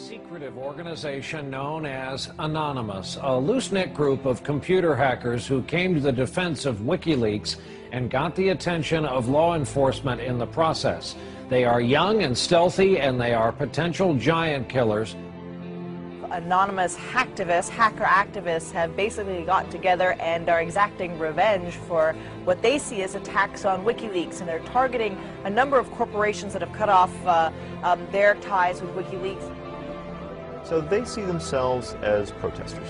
secretive organization known as Anonymous, a loose-knit group of computer hackers who came to the defense of WikiLeaks and got the attention of law enforcement in the process. They are young and stealthy, and they are potential giant killers. Anonymous hacker activists have basically got together and are exacting revenge for what they see as attacks on WikiLeaks, and they're targeting a number of corporations that have cut off their ties with WikiLeaks. So they see themselves as protesters.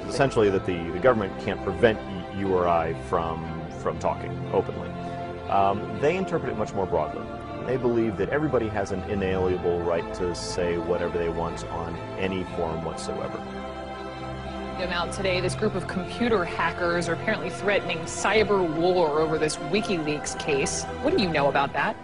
Essentially that the government can't prevent you or I from talking openly. They interpret it much more broadly. They believe that everybody has an inalienable right to say whatever they want on any forum whatsoever. Now today, this group of computer hackers are apparently threatening cyber war over this WikiLeaks case. What do you know about that?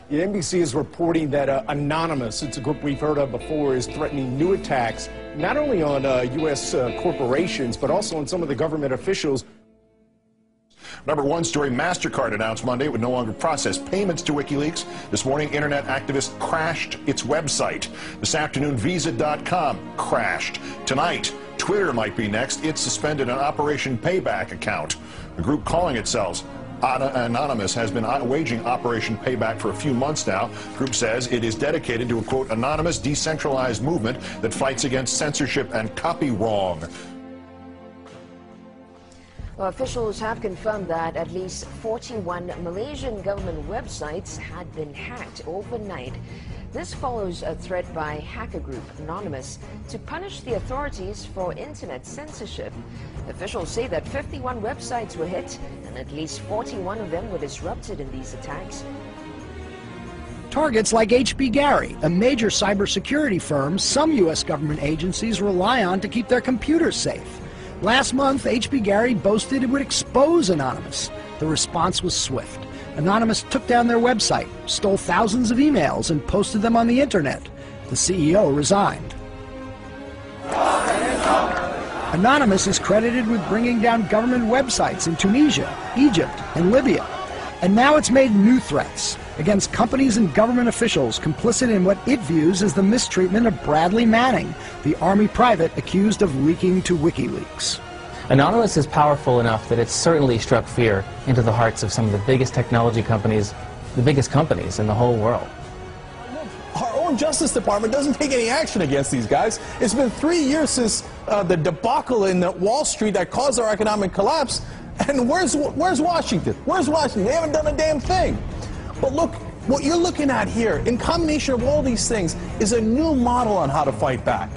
Yeah, NBC is reporting that Anonymous, it's a group we've heard of before, is threatening new attacks not only on U.S. corporations, but also on some of the government officials. Number one story, MasterCard announced Monday it would no longer process payments to WikiLeaks. This morning, internet activists crashed its website. This afternoon, Visa.com crashed. Tonight, Twitter might be next. It suspended an Operation Payback account. The group calling itself Anonymous has been waging Operation Payback for a few months now. The group says it is dedicated to a, quote, anonymous, decentralized movement that fights against censorship and copy wrong. Well, officials have confirmed that at least 41 Malaysian government websites had been hacked overnight. This follows a threat by hacker group Anonymous to punish the authorities for internet censorship. Officials say that 51 websites were hit and at least 41 of them were disrupted in these attacks. Targets like H.B. Gary, a major cybersecurity firm some U.S. government agencies rely on to keep their computers safe. Last month, H.B. Gary boasted it would expose Anonymous. The response was swift. Anonymous took down their website, stole thousands of emails, and posted them on the internet. The CEO resigned. Anonymous is credited with bringing down government websites in Tunisia, Egypt, and Libya. And now it's made new threats against companies and government officials complicit in what it views as the mistreatment of Bradley Manning, the Army private accused of leaking to WikiLeaks. Anonymous is powerful enough that it's certainly struck fear into the hearts of some of the biggest technology companies, the biggest companies in the whole world. Our own Justice Department doesn't take any action against these guys. It's been 3 years since the debacle in Wall Street that caused our economic collapse. And where's Washington? Where's Washington? They haven't done a damn thing. But look, what you're looking at here, in combination of all these things, is a new model on how to fight back.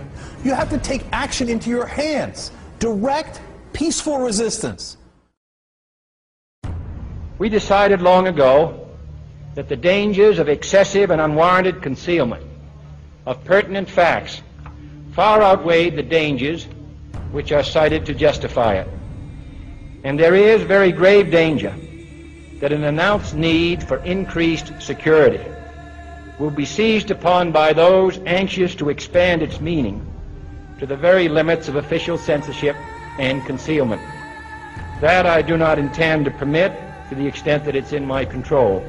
You have to take action into your hands. Direct, peaceful resistance. We decided long ago that the dangers of excessive and unwarranted concealment of pertinent facts far outweighed the dangers which are cited to justify it. And there is very grave danger that an announced need for increased security will be seized upon by those anxious to expand its meaning to the very limits of official censorship and concealment. That I do not intend to permit to the extent that it's in my control.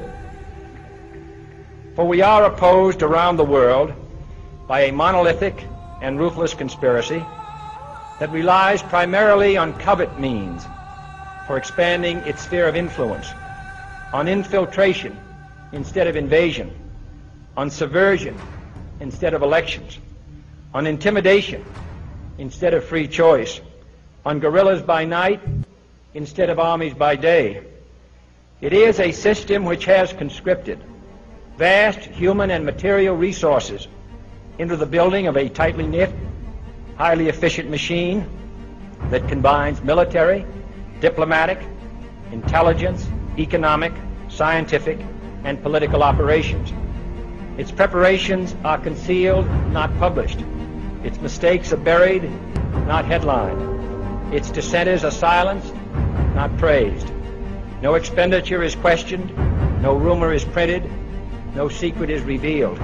For we are opposed around the world by a monolithic and ruthless conspiracy that relies primarily on covert means for expanding its sphere of influence, on infiltration instead of invasion, on subversion instead of elections, on intimidation instead of free choice, on guerrillas by night instead of armies by day. It is a system which has conscripted vast human and material resources into the building of a tightly knit, highly efficient machine that combines military, diplomatic, intelligence, economic, scientific, and political operations. Its preparations are concealed, not published. Its mistakes are buried, not headlined. Its dissenters are silenced, not praised. No expenditure is questioned, no rumor is printed, no secret is revealed.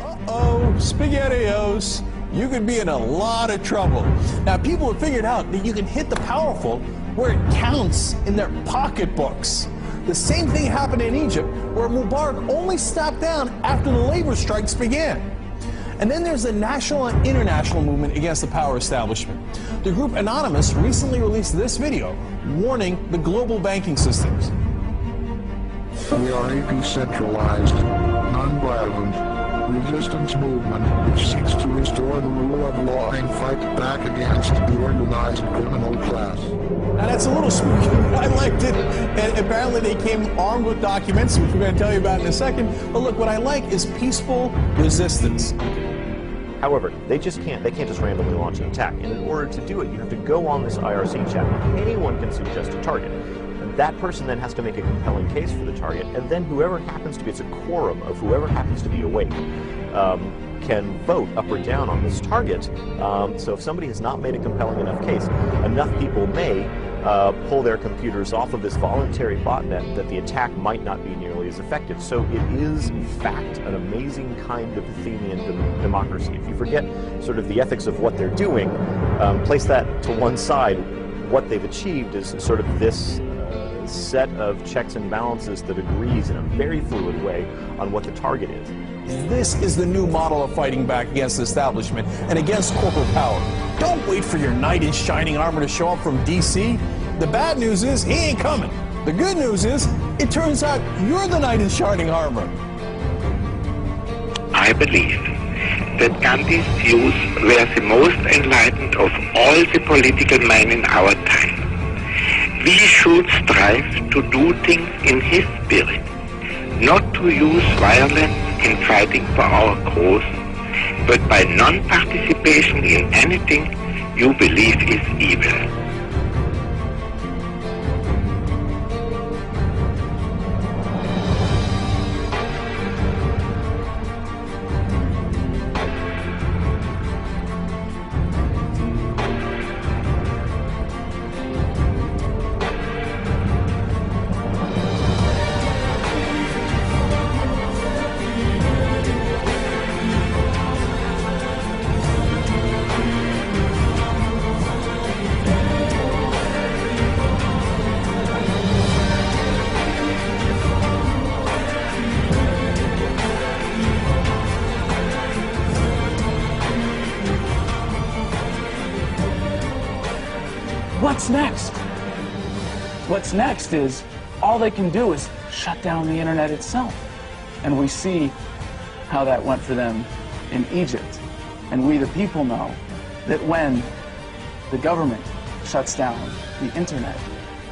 Uh-oh, SpaghettiOs. You could be in a lot of trouble. Now, people have figured out that you can hit the powerful where it counts in their pocketbooks. The same thing happened in Egypt, where Mubarak only stopped down after the labor strikes began. And then there's the national and international movement against the power establishment. The group Anonymous recently released this video warning the global banking systems. We are a decentralized, non-violent resistance movement which seeks to restore the rule of law and fight back against the organized criminal class. Now that's a little spooky. I liked it. And apparently they came armed with documents, which we're going to tell you about in a second. But look, what I like is peaceful resistance. However, they can't just randomly launch an attack. And in order to do it, you have to go on this IRC chat. Anyone can suggest a target. And that person then has to make a compelling case for the target, and then whoever happens to be, it's a quorum of whoever happens to be awake, can vote up or down on this target. So if somebody has not made a compelling enough case, enough people may pull their computers off of this voluntary botnet that the attack might not be nearly as effective. So it is, in fact, an amazing kind of Athenian democracy. If you forget sort of the ethics of what they're doing, place that to one side, what they've achieved is sort of this set of checks and balances that agrees in a very fluid way on what the target is. This is the new model of fighting back against the establishment and against corporate power. Don't wait for your knight in shining armor to show up from DC. The bad news is he ain't coming. The good news is it turns out you're the knight in shining armor. I believe that Gandhi's views were the most enlightened of all the political men in our time. We should strive to do things in his spirit, not to use violence in fighting for our cause, but by non-participation in anything you believe is evil. What's next? What's next is all they can do is shut down the internet itself. And we see how that went for them in Egypt. And we the people know that when the government shuts down the internet,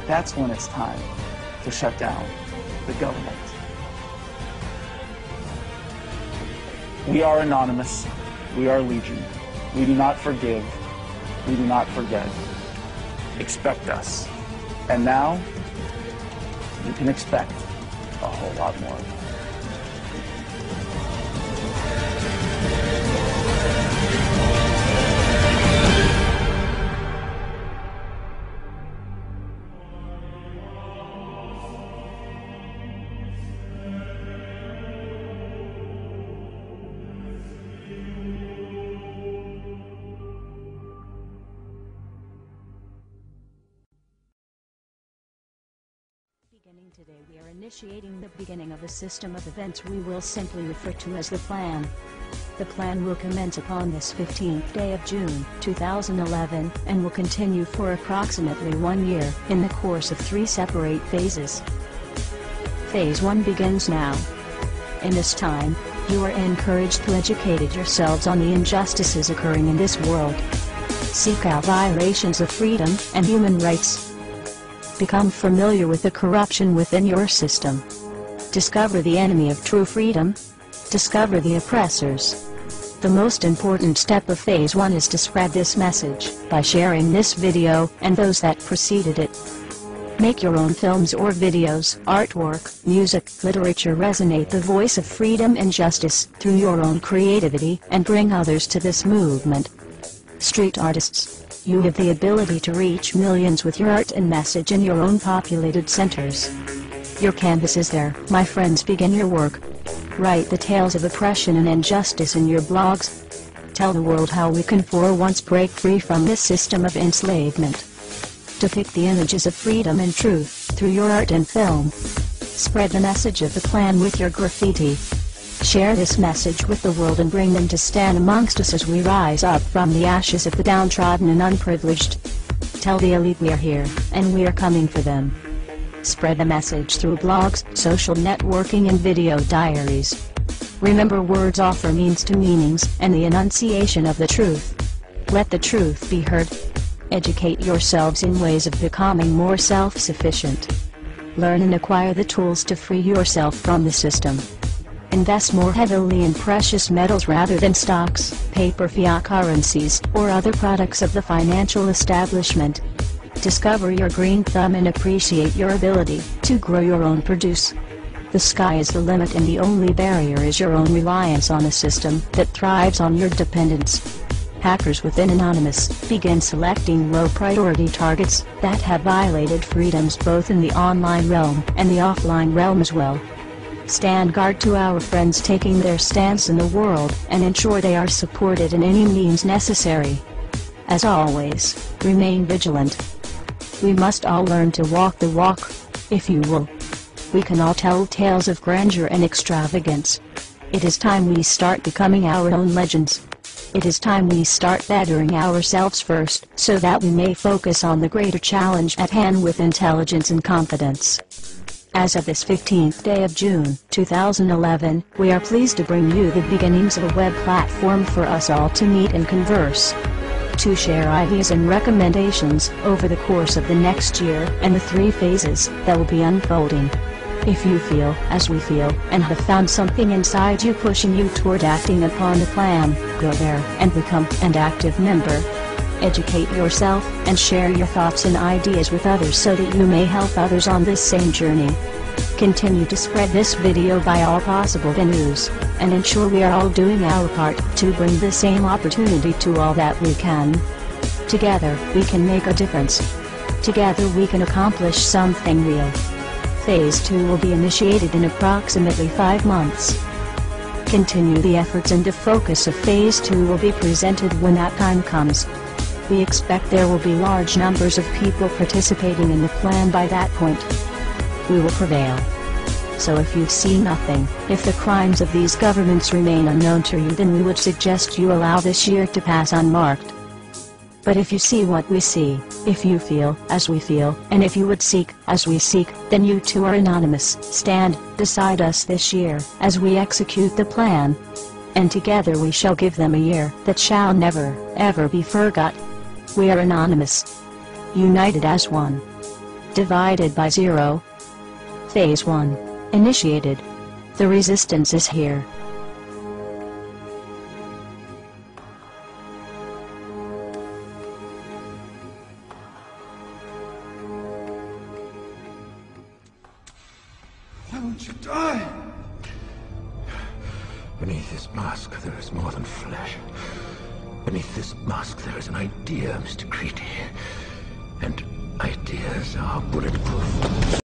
that's when it's time to shut down the government. We are Anonymous. We are Legion. We do not forgive. We do not forget. Expect us. And now, you can expect a whole lot more. Today we are initiating the beginning of a system of events we will simply refer to as the plan. The plan will commence upon this 15th day of June, 2011, and will continue for approximately 1 year, in the course of 3 separate phases. Phase 1 begins now. In this time, you are encouraged to educate yourselves on the injustices occurring in this world. Seek out violations of freedom and human rights. Become familiar with the corruption within your system. Discover the enemy of true freedom. Discover the oppressors. The most important step of Phase 1 is to spread this message by sharing this video and those that preceded it. Make your own films or videos, artwork, music, literature resonate the voice of freedom and justice through your own creativity and bring others to this movement. Street artists, you have the ability to reach millions with your art and message in your own populated centers. Your canvas is there, my friends. Begin your work. Write the tales of oppression and injustice in your blogs. Tell the world how we can for once break free from this system of enslavement. Depict the images of freedom and truth through your art and film. Spread the message of the plan with your graffiti. Share this message with the world and bring them to stand amongst us as we rise up from the ashes of the downtrodden and unprivileged. Tell the elite we are here, and we are coming for them. Spread the message through blogs, social networking and video diaries. Remember, words offer means to meanings and the enunciation of the truth. Let the truth be heard. Educate yourselves in ways of becoming more self-sufficient. Learn and acquire the tools to free yourself from the system. Invest more heavily in precious metals rather than stocks, paper fiat currencies, or other products of the financial establishment. Discover your green thumb and appreciate your ability to grow your own produce. The sky is the limit, and the only barrier is your own reliance on a system that thrives on your dependence. Hackers within Anonymous begin selecting low-priority targets that have violated freedoms both in the online realm and the offline realm as well. Stand guard to our friends taking their stance in the world, and ensure they are supported in any means necessary. As always, remain vigilant. We must all learn to walk the walk, if you will. We can all tell tales of grandeur and extravagance. It is time we start becoming our own legends. It is time we start bettering ourselves first, so that we may focus on the greater challenge at hand with intelligence and confidence. As of this 15th day of June, 2011, we are pleased to bring you the beginnings of a web platform for us all to meet and converse. To share ideas and recommendations over the course of the next year and the 3 phases that will be unfolding. If you feel, as we feel, and have found something inside you pushing you toward acting upon the plan, go there and become an active member. Educate yourself and share your thoughts and ideas with others so that you may help others on this same journey. Continue to spread this video by all possible venues, and ensure we are all doing our part to bring the same opportunity to all that we can. Together, we can make a difference. Together we can accomplish something real. Phase 2 will be initiated in approximately 5 months. Continue the efforts, and the focus of Phase 2 will be presented when that time comes. We expect there will be large numbers of people participating in the plan by that point. We will prevail. So if you see nothing, if the crimes of these governments remain unknown to you, then we would suggest you allow this year to pass unmarked. But if you see what we see, if you feel as we feel, and if you would seek as we seek, then you too are anonymous. Stand beside us this year as we execute the plan. And together we shall give them a year that shall never, ever be forgot. We are anonymous. United as one. Divided by 0. Phase 1. Initiated. The resistance is here. Why won't you die? Beneath this mask, there is more than flesh. Beneath this mask, there is an idea, Mr. Creedy. And ideas are bulletproof.